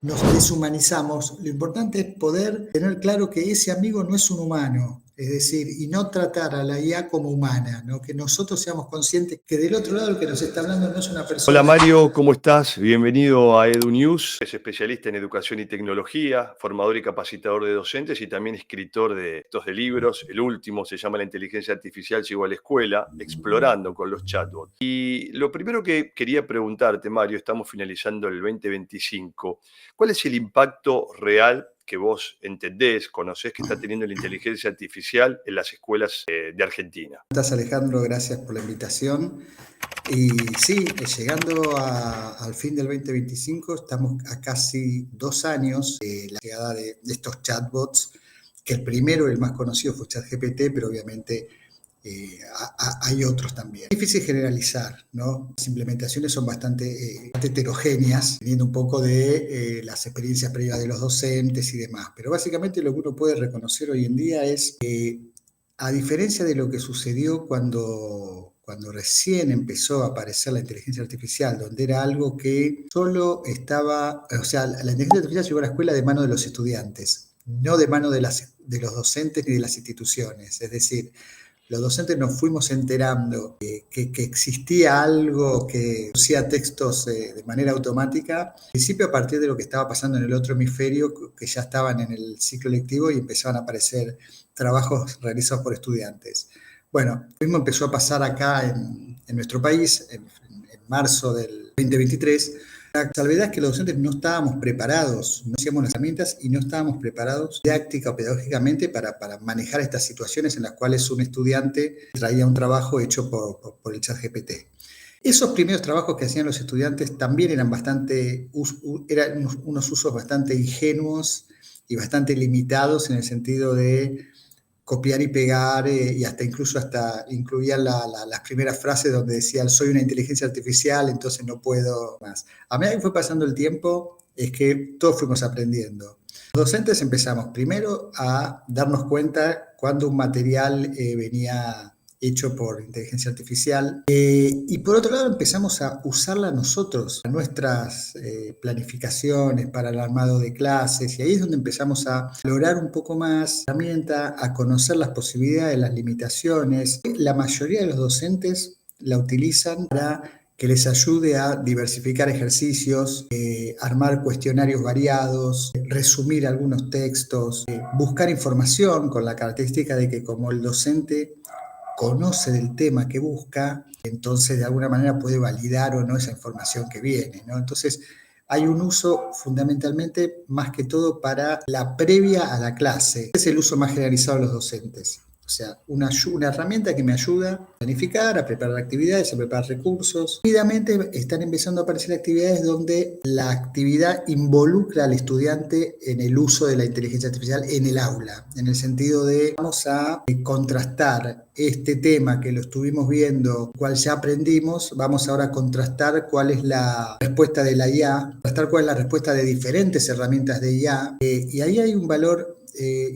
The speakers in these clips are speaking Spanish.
nos deshumanizamos, lo importante es poder tener claro que ese amigo no es un humano, es decir, y no tratar a la IA como humana, ¿no? Que nosotros seamos conscientes que del otro lado el que nos está hablando no es una Hola persona. Mario, ¿cómo estás? Bienvenido a EduNews. Es especialista en educación y tecnología, formador y capacitador de docentes y también escritor de textos de libros. El último se llama La inteligencia artificial llegó a la escuela, explorando con los chatbots. Y lo primero que quería preguntarte, Mario, estamos finalizando el 2025. ¿Cuál es el impacto real que vos entendés, conocés que está teniendo la inteligencia artificial en las escuelas de Argentina? Estás, Alejandro, gracias por la invitación. Y sí, llegando al fin del 2025, estamos a casi 2 años de la llegada de estos chatbots, que el primero, el más conocido, fue ChatGPT, pero obviamente hay otros también. Es difícil generalizar, ¿no? Las implementaciones son bastante heterogéneas, teniendo un poco de las experiencias previas de los docentes y demás. Pero básicamente lo que uno puede reconocer hoy en día es que, a diferencia de lo que sucedió cuando recién empezó a aparecer la inteligencia artificial, donde era algo que solo estaba, o sea, la inteligencia artificial llegó a la escuela de mano de los estudiantes, no de mano de los docentes ni de las instituciones. Es decir, los docentes nos fuimos enterando que existía algo que producía textos de manera automática, al principio a partir de lo que estaba pasando en el otro hemisferio, que ya estaban en el ciclo lectivo y empezaban a aparecer trabajos realizados por estudiantes. Bueno, lo mismo empezó a pasar acá en nuestro país, en marzo del 2023. La salvedad es que los docentes no estábamos preparados, no hacíamos las herramientas y no estábamos preparados didáctica o pedagógicamente para manejar estas situaciones en las cuales un estudiante traía un trabajo hecho por el ChatGPT. Esos primeros trabajos que hacían los estudiantes también eran eran unos usos bastante ingenuos y bastante limitados, en el sentido de copiar y pegar, y hasta incluían las primeras frases donde decían soy una inteligencia artificial, entonces no puedo más. A medida que fue pasando el tiempo, es que todos fuimos aprendiendo. Los docentes empezamos primero a darnos cuenta cuando un material venía hecho por inteligencia artificial, y por otro lado empezamos a usarla nosotros para nuestras planificaciones, para el armado de clases, y ahí es donde empezamos a valorar un poco más la herramienta, a conocer las posibilidades, las limitaciones. La mayoría de los docentes la utilizan para que les ayude a diversificar ejercicios, armar cuestionarios variados, resumir algunos textos, buscar información, con la característica de que como el docente conoce del tema que busca, entonces de alguna manera puede validar o no esa información que viene, ¿no? Entonces hay un uso fundamentalmente, más que todo, para la previa a la clase. Es el uso más generalizado de los docentes. O sea, una herramienta que me ayuda a planificar, a preparar actividades, a preparar recursos. Rápidamente están empezando a aparecer actividades donde la actividad involucra al estudiante en el uso de la inteligencia artificial en el aula, en el sentido de vamos a contrastar este tema que lo estuvimos viendo, cual ya aprendimos, vamos ahora a contrastar cuál es la respuesta de la IA, contrastar cuál es la respuesta de diferentes herramientas de IA, y ahí hay un valor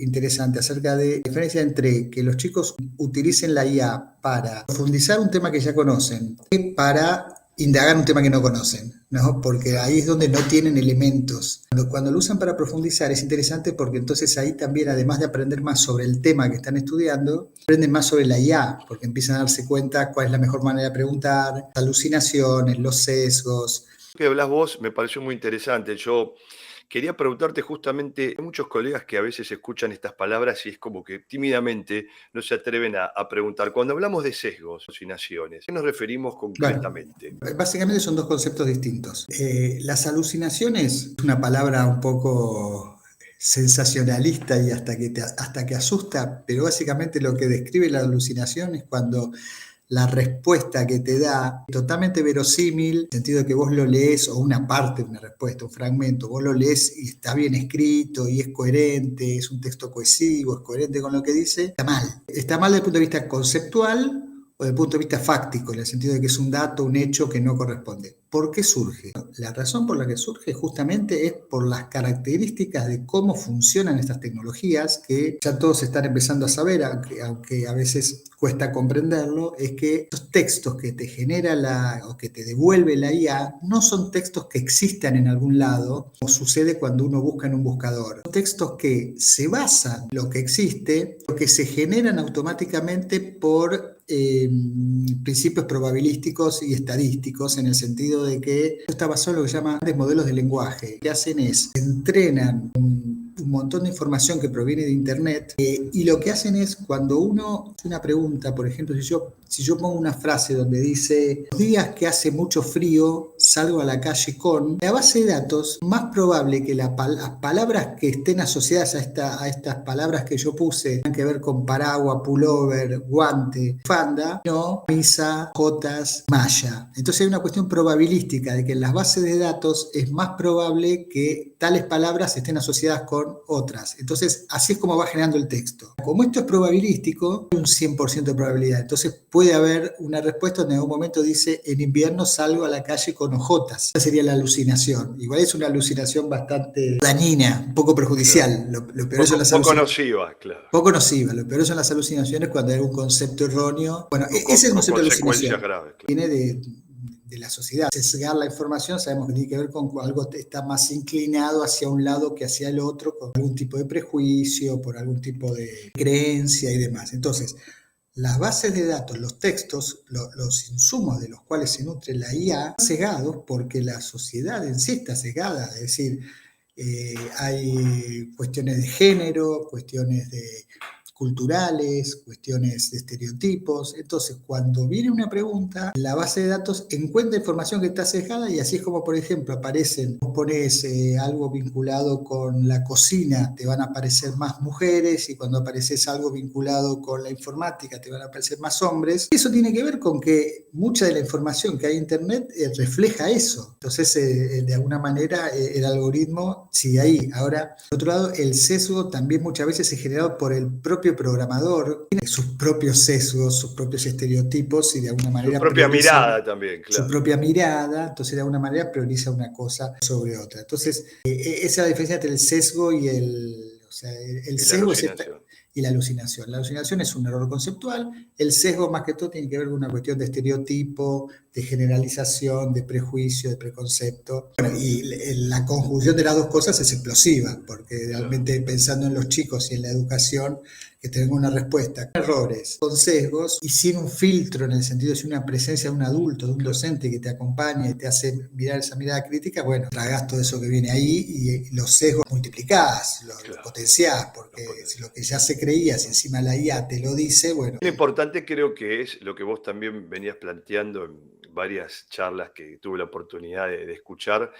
interesante acerca de la diferencia entre que los chicos utilicen la IA para profundizar un tema que ya conocen y para indagar un tema que no conocen, ¿no? Porque ahí es donde no tienen elementos. Cuando lo usan para profundizar es interesante, porque entonces ahí también, además de aprender más sobre el tema que están estudiando, aprenden más sobre la IA, porque empiezan a darse cuenta cuál es la mejor manera de preguntar, las alucinaciones, los sesgos. Lo que hablas vos me pareció muy interesante. Yo quería preguntarte justamente, hay muchos colegas que a veces escuchan estas palabras y es como que tímidamente no se atreven a preguntar. Cuando hablamos de sesgos, alucinaciones, ¿a qué nos referimos Bueno, concretamente? básicamente son dos conceptos distintos. Las alucinaciones es una palabra un poco sensacionalista y hasta que asusta, pero básicamente lo que describe la alucinación es cuando la respuesta que te da es totalmente verosímil, en el sentido de que vos lo lees, o una parte de una respuesta, un fragmento, vos lo lees y está bien escrito y es coherente, es un texto cohesivo, es coherente con lo que dice. Está mal. Está mal desde el punto de vista conceptual o desde el punto de vista fáctico, en el sentido de que es un dato, un hecho que no corresponde. ¿Por qué surge? La razón por la que surge justamente es por las características de cómo funcionan estas tecnologías, que ya todos están empezando a saber, aunque a veces cuesta comprenderlo, es que estos textos que te genera o que te devuelve la IA no son textos que existan en algún lado, como sucede cuando uno busca en un buscador. Son textos que se basan en lo que existe, lo que se generan automáticamente por principios probabilísticos y estadísticos, en el sentido de que esto está basado en lo que se llama modelos de lenguaje. Lo que hacen es entrenan un montón de información que proviene de Internet, y lo que hacen es, cuando uno hace una pregunta, por ejemplo, si yo pongo una frase donde dice: los días que hace mucho frío salgo a la calle con, la base de datos, más probable que las palabras que estén asociadas a estas palabras que yo puse tengan que ver con paraguas, pullover, guante, bufanda, no camisa, jotas, malla. Entonces hay una cuestión probabilística de que en las bases de datos es más probable que tales palabras estén asociadas con otras. Entonces así es como va generando el texto. Como esto es probabilístico, hay un 100% de probabilidad. Entonces puede haber una respuesta donde en algún momento dice: en invierno salgo a la calle con ojotas. Esa sería la alucinación. Igual es una alucinación bastante dañina, un poco perjudicial. Claro. Lo peor son las alucinaciones. Poco nociva, claro. Poco nociva. Lo peor son las alucinaciones cuando hay un concepto erróneo. Bueno, ese es el Con concepto de consecuencias alucinación. graves, claro. Viene de la sociedad. Sesgar la información sabemos que tiene que ver con algo que está más inclinado hacia un lado que hacia el otro, con algún tipo de prejuicio, por algún tipo de creencia y demás. Entonces, las bases de datos, los textos, los insumos de los cuales se nutre la IA, están cegados porque la sociedad en sí está cegada. Es decir, hay cuestiones de género, cuestiones culturales, cuestiones de estereotipos. Entonces, cuando viene una pregunta, la base de datos encuentra información que está sesgada, y así es como, por ejemplo, vos pones algo vinculado con la cocina, te van a aparecer más mujeres, y cuando apareces algo vinculado con la informática, te van a aparecer más hombres. Eso tiene que ver con que mucha de la información que hay en Internet refleja eso. Entonces, de alguna manera, el algoritmo sigue ahí. Ahora, por otro lado, el sesgo también muchas veces es generado por el propio programador, tiene sus propios sesgos, sus propios estereotipos, y de alguna manera su propia mirada también, claro. Su propia mirada, entonces de alguna manera prioriza una cosa sobre otra. Entonces, esa es la diferencia entre el sesgo y el sesgo y la alucinación. La alucinación es un error conceptual. El sesgo, más que todo, tiene que ver con una cuestión de estereotipo, de generalización, de prejuicio, de preconcepto. Bueno, y la conjunción de las dos cosas es explosiva, porque realmente, pensando en los chicos y en la educación, que tengan una respuesta con errores, con sesgos y sin un filtro, en el sentido de una presencia de un adulto, de un docente que te acompaña y te hace mirar esa mirada crítica, bueno, tragás todo eso que viene ahí y los sesgos multiplicás, los potenciás, porque si lo que ya se creía, si encima la IA te lo dice, bueno. Lo importante creo que es lo que vos también venías planteando en varias charlas que tuve la oportunidad de escuchar,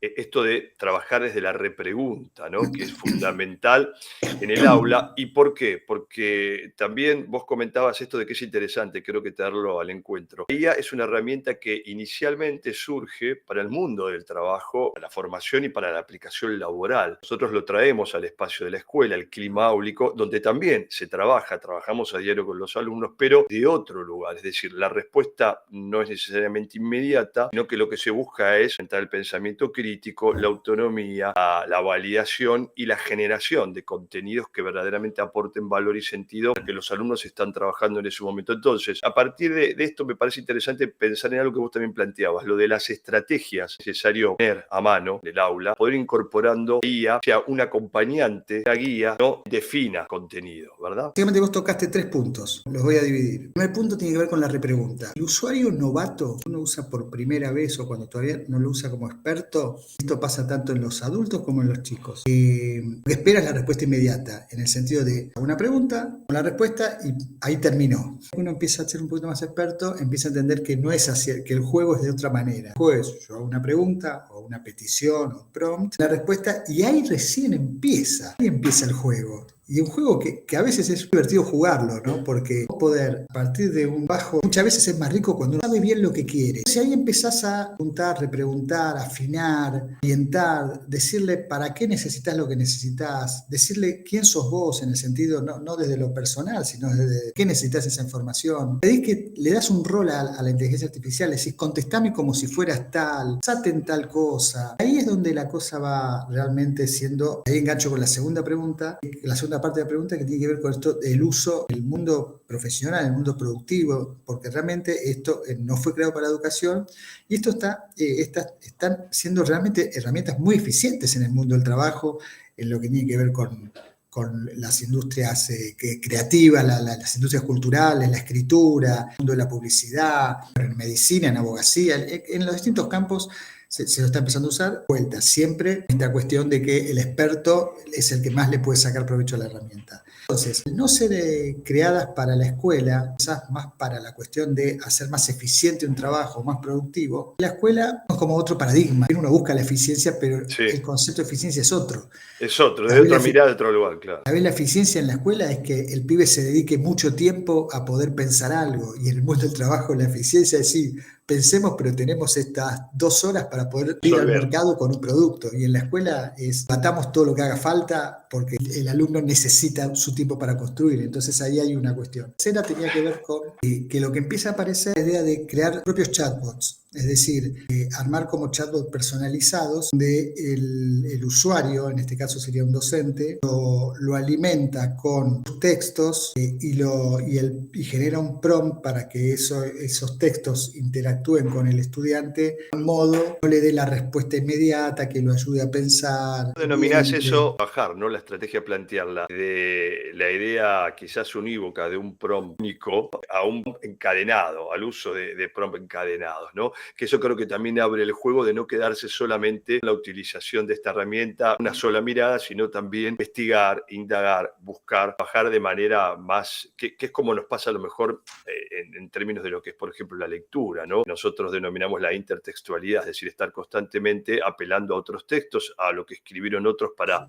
esto de trabajar desde la repregunta, ¿no? Que es fundamental en el aula. ¿Y por qué? Porque también vos comentabas esto de que es interesante, creo que traerlo al encuentro. La IA es una herramienta que inicialmente surge para el mundo del trabajo, para la formación y para la aplicación laboral. Nosotros lo traemos al espacio de la escuela, el clima áulico, donde también trabajamos a diario con los alumnos, pero de otro lugar. Es decir, la respuesta no es necesariamente inmediata, sino que lo que se busca es entrar el pensamiento crítico, la autonomía, la validación y la generación de contenidos que verdaderamente aporten valor y sentido que los alumnos están trabajando en ese momento. Entonces, a partir de esto me parece interesante pensar en algo que vos también planteabas, lo de las estrategias necesarias tener a mano del aula, poder incorporando guía, sea un acompañante, una guía, no defina contenido, ¿verdad? Básicamente vos tocaste 3 puntos, los voy a dividir. El primer punto tiene que ver con la repregunta. El usuario novato, uno usa por primera vez o cuando todavía no lo usa como experto, esto pasa tanto en los adultos como en los chicos. Lo que espera es la respuesta inmediata, en el sentido de una pregunta, con la respuesta y ahí terminó. Uno empieza a ser un poquito más experto, empieza a entender que no es así, que el juego es de otra manera. El juego es: yo hago una pregunta o una petición o un prompt, la respuesta, y ahí recién empieza el juego. Y un juego que a veces es divertido jugarlo, ¿no? Porque poder, a partir de un bajo, muchas veces es más rico cuando uno sabe bien lo que quiere. Si ahí empezás a preguntar, repreguntar, afinar, orientar, decirle para qué necesitas lo que necesitas, decirle quién sos vos en el sentido, no desde lo personal, sino desde qué necesitas esa información. Le das un rol a la inteligencia artificial, le decís, contestame como si fueras tal, pensate en tal cosa. Ahí es donde la cosa va realmente siendo, ahí engancho con la segunda pregunta, la segunda parte de la pregunta que tiene que ver con esto, el uso del mundo profesional, el mundo productivo, porque realmente esto no fue creado para la educación y esto están siendo realmente herramientas muy eficientes en el mundo del trabajo, en lo que tiene que ver con las industrias creativas, las industrias culturales, la escritura, el mundo de la publicidad, en medicina, en abogacía, en los distintos campos se lo está empezando a usar. Vuelta, siempre esta cuestión de que el experto es el que más le puede sacar provecho a la herramienta. Entonces, no ser creadas para la escuela, quizás más para la cuestión de hacer más eficiente un trabajo, más productivo, la escuela es como otro paradigma. Uno busca la eficiencia, pero el concepto de eficiencia es otro. Es otro, de otra mirada, de otro lugar, claro. A ver, la eficiencia en la escuela es que el pibe se dedique mucho tiempo a poder pensar algo, y en el mundo del trabajo la eficiencia es sí, pensemos, pero tenemos estas 2 horas para poder ir al mercado con un producto. Y en la escuela matamos todo lo que haga falta porque el alumno necesita su tiempo para construir. Entonces ahí hay una cuestión. La tercera tenía que ver con que lo que empieza a aparecer es la idea de crear propios chatbots. Es decir, armar como chatbots personalizados donde el usuario, en este caso sería un docente, lo alimenta con textos y genera un prompt para que esos textos interactúen con el estudiante de un modo no le dé la respuesta inmediata, que lo ayude a pensar. Denominás eso bajar, ¿no? La estrategia plantearla de la idea quizás unívoca de un prompt único a un encadenado, al uso de prompt encadenados, ¿no? Que eso creo que también abre el juego de no quedarse solamente en la utilización de esta herramienta, una sola mirada, sino también investigar, indagar, buscar, bajar de manera más, que es como nos pasa a lo mejor en términos de lo que es, por ejemplo, la lectura, ¿no? Nosotros denominamos la intertextualidad, es decir, estar constantemente apelando a otros textos, a lo que escribieron otros para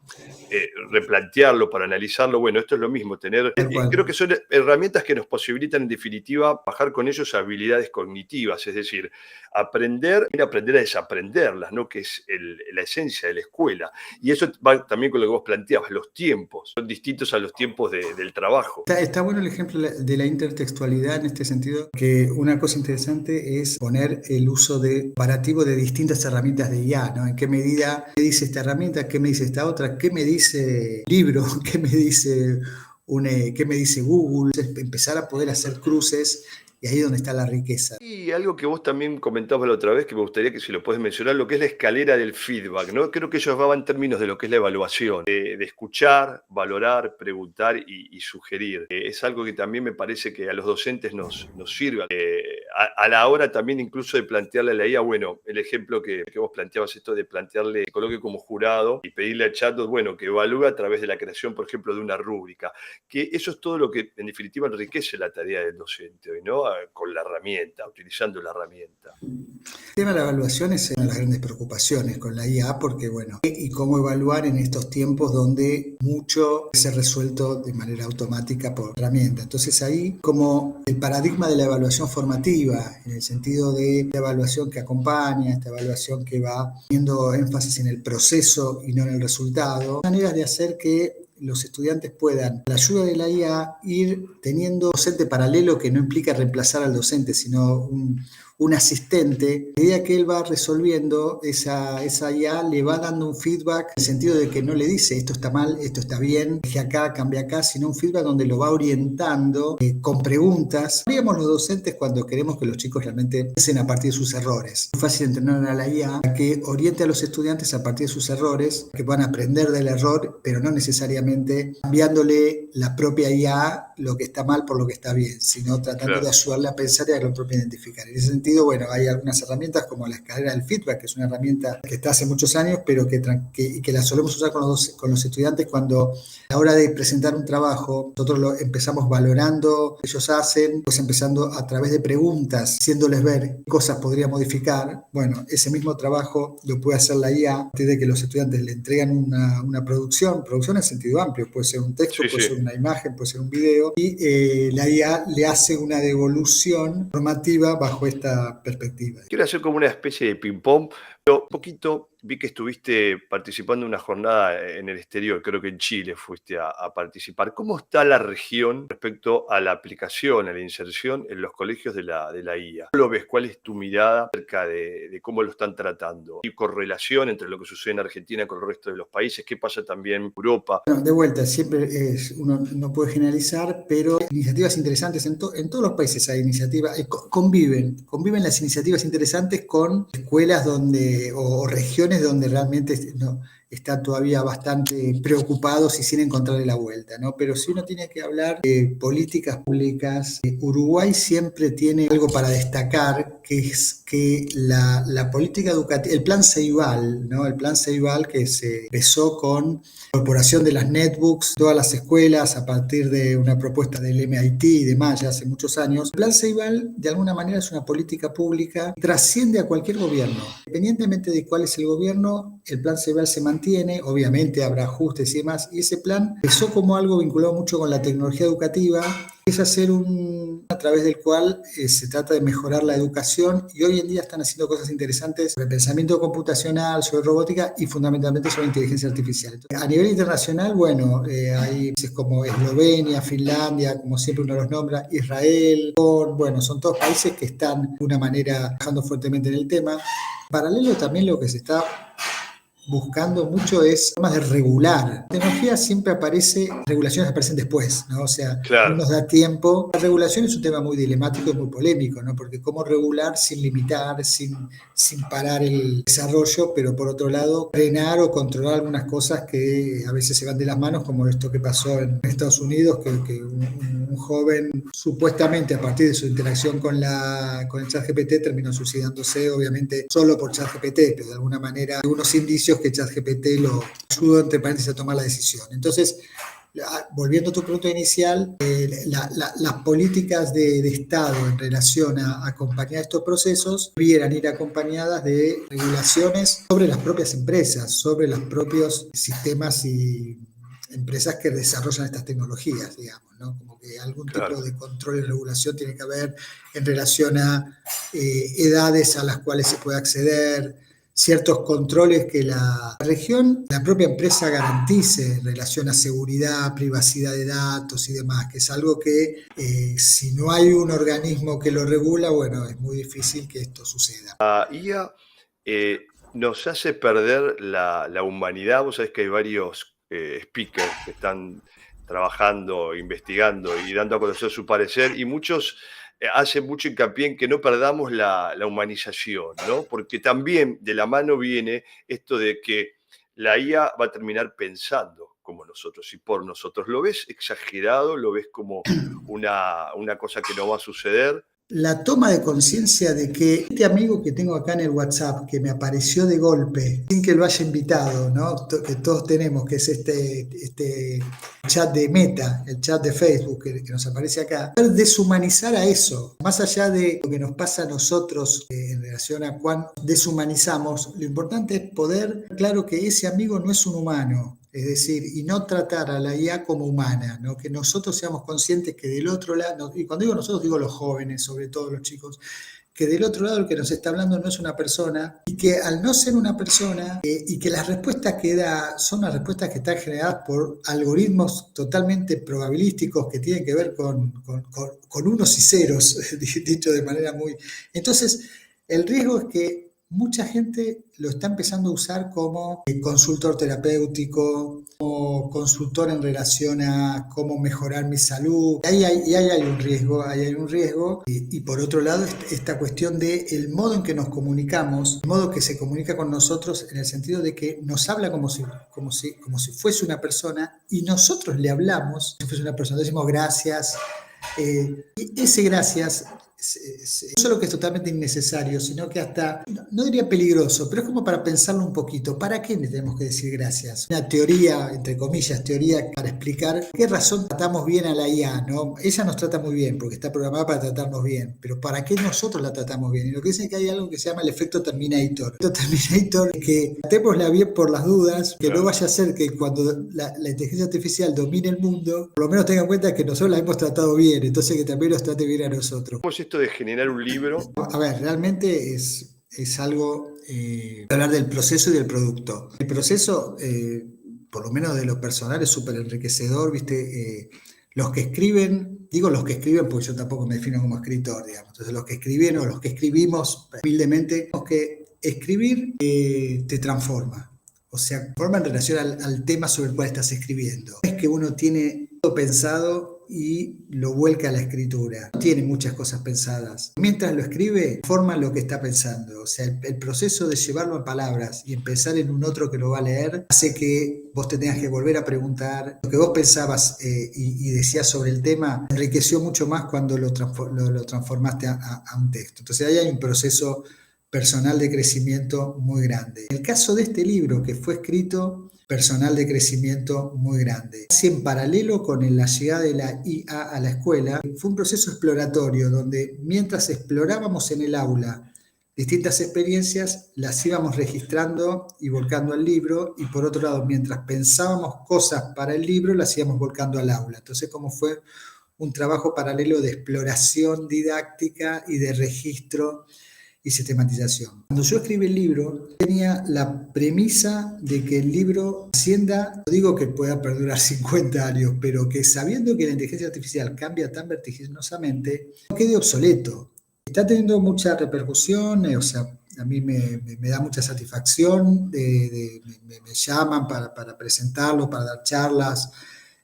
replantearlo, para analizarlo. Bueno, esto es lo mismo, creo que son herramientas que nos posibilitan en definitiva bajar con ellos habilidades cognitivas, es decir, aprender a desaprenderlas, ¿no? Que es la esencia de la escuela. Y eso va también con lo que vos planteabas, los tiempos son distintos a los tiempos del trabajo. Está bueno el ejemplo de la intertextualidad en este sentido, que una cosa interesante es poner el uso comparativo de distintas herramientas de IA, ¿no? En qué medida, qué dice esta herramienta, qué me dice esta otra, qué me dice el libro, qué me dice Google. Empezar a poder hacer cruces. Y ahí es donde está la riqueza. Y algo que vos también comentabas la otra vez, que me gustaría que si lo puedes mencionar, lo que es la escalera del feedback, ¿no? Creo que ellos van en términos de lo que es la evaluación, de escuchar, valorar, preguntar y sugerir. Es algo que también me parece que a los docentes nos sirve. A la hora también incluso de plantearle a la IA, bueno, el ejemplo que vos planteabas, esto de plantearle, que coloque como jurado y pedirle al chatbot, bueno, que evalúe a través de la creación, por ejemplo, de una rúbrica. Que eso es todo lo que en definitiva enriquece la tarea del docente hoy, ¿no? Con la herramienta, utilizando la herramienta. El tema de la evaluación es una de las grandes preocupaciones con la IA, porque bueno, y cómo evaluar en estos tiempos donde mucho se ha resuelto de manera automática por herramienta. Entonces ahí como el paradigma de la evaluación formativa, en el sentido de la evaluación que acompaña, esta evaluación que va poniendo énfasis en el proceso y no en el resultado, maneras de hacer que los estudiantes puedan, con la ayuda de la IA, ir teniendo un docente paralelo que no implica reemplazar al docente, sino un asistente. A medida que él va resolviendo, esa IA le va dando un feedback en el sentido de que no le dice esto está mal, esto está bien, deje acá, cambia acá, sino un feedback donde lo va orientando con preguntas. Haríamos los docentes cuando queremos que los chicos realmente piensen a partir de sus errores. Es fácil entrenar a la IA a que oriente a los estudiantes a partir de sus errores, que puedan aprender del error, pero no necesariamente cambiándole la propia IA lo que está mal por lo que está bien, sino tratando de Claro. ayudarle a pensar y a que lo propio identificar. En ese sentido, bueno, hay algunas herramientas como la escalera del feedback, que es una herramienta que está hace muchos años, pero que la solemos usar con los estudiantes cuando a la hora de presentar un trabajo, nosotros lo empezamos valorando lo que ellos hacen, pues empezando a través de preguntas, haciéndoles ver qué cosas podría modificar. Bueno, ese mismo trabajo lo puede hacer la IA a partir de que los estudiantes le entregan una producción en sentido amplio, puede ser un texto, Sí, puede sí. ser una imagen, puede ser un video, y la IA le hace una devolución formativa bajo esta perspectiva. Quiero hacer como una especie de ping-pong, pero un poquito vi que estuviste participando en una jornada en el exterior, creo que en Chile fuiste a participar. ¿Cómo está la región respecto a la aplicación, a la inserción en los colegios de la IA? ¿Cómo lo ves? ¿Cuál es tu mirada acerca de cómo lo están tratando? ¿Hay correlación entre lo que sucede en Argentina con el resto de los países? ¿Qué pasa también en Europa? Bueno, de vuelta, siempre uno no puede generalizar, pero hay iniciativas interesantes en todos los países hay iniciativas, conviven las iniciativas interesantes con escuelas o regiones donde realmente no, están todavía bastante preocupados y sin encontrarle la vuelta, ¿no? Pero si uno tiene que hablar de políticas públicas, Uruguay siempre tiene algo para destacar, que es que la política educativa, el plan Ceibal, ¿no? El plan Ceibal que se empezó con incorporación de las netbooks, todas las escuelas a partir de una propuesta del MIT y demás ya hace muchos años. El plan Ceibal de alguna manera es una política pública que trasciende a cualquier gobierno. Independientemente de cuál es el gobierno, el plan Ceibal se mantiene, obviamente habrá ajustes y demás, y ese plan empezó como algo vinculado mucho con la tecnología educativa, es hacer a través del cual se trata de mejorar la educación, y hoy en día están haciendo cosas interesantes sobre pensamiento computacional, sobre robótica y fundamentalmente sobre inteligencia artificial. Entonces, a nivel internacional, bueno, hay países como Eslovenia, Finlandia, como siempre uno los nombra, Israel, bueno, son todos países que están de una manera trabajando fuertemente en el tema. Paralelo también lo que se está buscando mucho es formas de regular. La tecnología siempre regulaciones aparecen después, ¿no? O sea, no Claro. nos da tiempo. La regulación es un tema muy dilemático y muy polémico, ¿no? Porque cómo regular sin limitar, sin parar el desarrollo, pero por otro lado, frenar o controlar algunas cosas que a veces se van de las manos, como esto que pasó en Estados Unidos, que un joven supuestamente a partir de su interacción con el ChatGPT terminó suicidándose, obviamente solo por ChatGPT, pero de alguna manera hay unos indicios que ChatGPT lo ayudó, entre paréntesis, a tomar la decisión. Entonces, volviendo a tu pregunta inicial, las políticas de Estado en relación a acompañar estos procesos debieran ir acompañadas de regulaciones sobre las propias empresas, sobre los propios sistemas y empresas que desarrollan estas tecnologías, digamos, ¿no? Como que algún tipo Claro. de control y regulación tiene que haber en relación a edades a las cuales se puede acceder, ciertos controles que la región, la propia empresa garantice en relación a seguridad, privacidad de datos y demás, que es algo que si no hay un organismo que lo regula, bueno, es muy difícil que esto suceda. La IA nos hace perder la humanidad. Vos sabés que hay varios speakers que están trabajando, investigando y dando a conocer su parecer, y muchos hacen mucho hincapié en que no perdamos la humanización, ¿no? Porque también de la mano viene esto de que la IA va a terminar pensando como nosotros y por nosotros. ¿Lo ves exagerado? ¿Lo ves como una cosa que no va a suceder? La toma de conciencia de que este amigo que tengo acá en el WhatsApp, que me apareció de golpe, sin que lo haya invitado, ¿no? Que todos tenemos, que es este chat de Meta, el chat de Facebook que nos aparece acá, deshumanizar a eso, más allá de lo que nos pasa a nosotros en relación a cuán deshumanizamos, lo importante es poder, claro que ese amigo no es un humano. Es decir, y no tratar a la IA como humana, ¿no? Que nosotros seamos conscientes que del otro lado, y cuando digo nosotros digo los jóvenes, sobre todo los chicos, que del otro lado el que nos está hablando no es una persona, y que al no ser una persona, y que las respuestas que da son las respuestas que están generadas por algoritmos totalmente probabilísticos que tienen que ver con unos y ceros, dicho de manera muy... Entonces, el riesgo es que mucha gente lo está empezando a usar como consultor terapéutico, como consultor en relación a cómo mejorar mi salud. Y ahí hay un riesgo, ahí hay un riesgo. Y por otro lado, esta cuestión de el modo en que nos comunicamos, el modo que se comunica con nosotros en el sentido de que nos habla como si fuese una persona y nosotros le hablamos como si fuese una persona. Decimos gracias. Y ese gracias no solo que es totalmente innecesario, sino que hasta, no diría peligroso, pero es como para pensarlo un poquito. ¿Para qué le tenemos que decir gracias? Una teoría, entre comillas, teoría para explicar qué razón tratamos bien a la IA, ¿no? Ella nos trata muy bien porque está programada para tratarnos bien, pero ¿para qué nosotros la tratamos bien? Y lo que dicen es que hay algo que se llama el efecto Terminator. El efecto Terminator es que tratémosla bien por las dudas, que no vaya a ser que cuando la inteligencia artificial domine el mundo, por lo menos tengan en cuenta que nosotros la hemos tratado bien, entonces que también nos trate bien a nosotros. ¿Cómo es esto de generar un libro? A ver, realmente es algo, hablar del proceso y del producto. El proceso, por lo menos de lo personal, es súper enriquecedor, ¿viste? Los que escriben, digo los que escriben porque yo tampoco me defino como escritor, digamos. Entonces los que escriben o los que escribimos humildemente, tenemos que escribir te transforma. O sea, transforma en relación al tema sobre el cual estás escribiendo. No es que uno tiene todo pensado y lo vuelca a la escritura. Tiene muchas cosas pensadas. Mientras lo escribe, forma lo que está pensando. O sea, el proceso de llevarlo a palabras y empezar en un otro que lo va a leer hace que vos te tengas que volver a preguntar. Lo que vos pensabas y decías sobre el tema enriqueció mucho más cuando lo transformaste a un texto. Entonces ahí hay un proceso personal de crecimiento muy grande. En el caso de este libro que fue escrito, personal de crecimiento muy grande. Casi en paralelo con la llegada de la IA a la escuela, fue un proceso exploratorio donde mientras explorábamos en el aula distintas experiencias, las íbamos registrando y volcando al libro, y por otro lado, mientras pensábamos cosas para el libro, las íbamos volcando al aula. Entonces, como fue un trabajo paralelo de exploración didáctica y de registro y sistematización. Cuando yo escribí el libro, tenía la premisa de que el libro ascienda, no digo que pueda perdurar 50 años, pero que sabiendo que la inteligencia artificial cambia tan vertiginosamente, no quede obsoleto. Está teniendo mucha repercusión, o sea, a mí me da mucha satisfacción, me llaman para presentarlo, para dar charlas,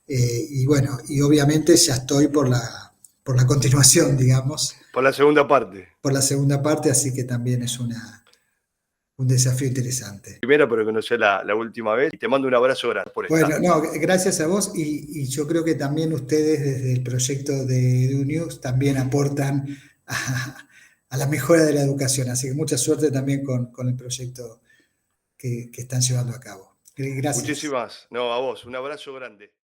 y bueno, y obviamente ya estoy por la continuación, digamos. Por la segunda parte. Por la segunda parte, así que también es un desafío interesante. Primera, pero que no sea la última vez. Y te mando un abrazo grande por Bueno, estar. no, gracias a vos y yo creo que también ustedes desde el proyecto de EduNews también aportan a la mejora de la educación. Así que mucha suerte también con el proyecto que están llevando a cabo. Gracias. Muchísimas. No, a vos. Un abrazo grande.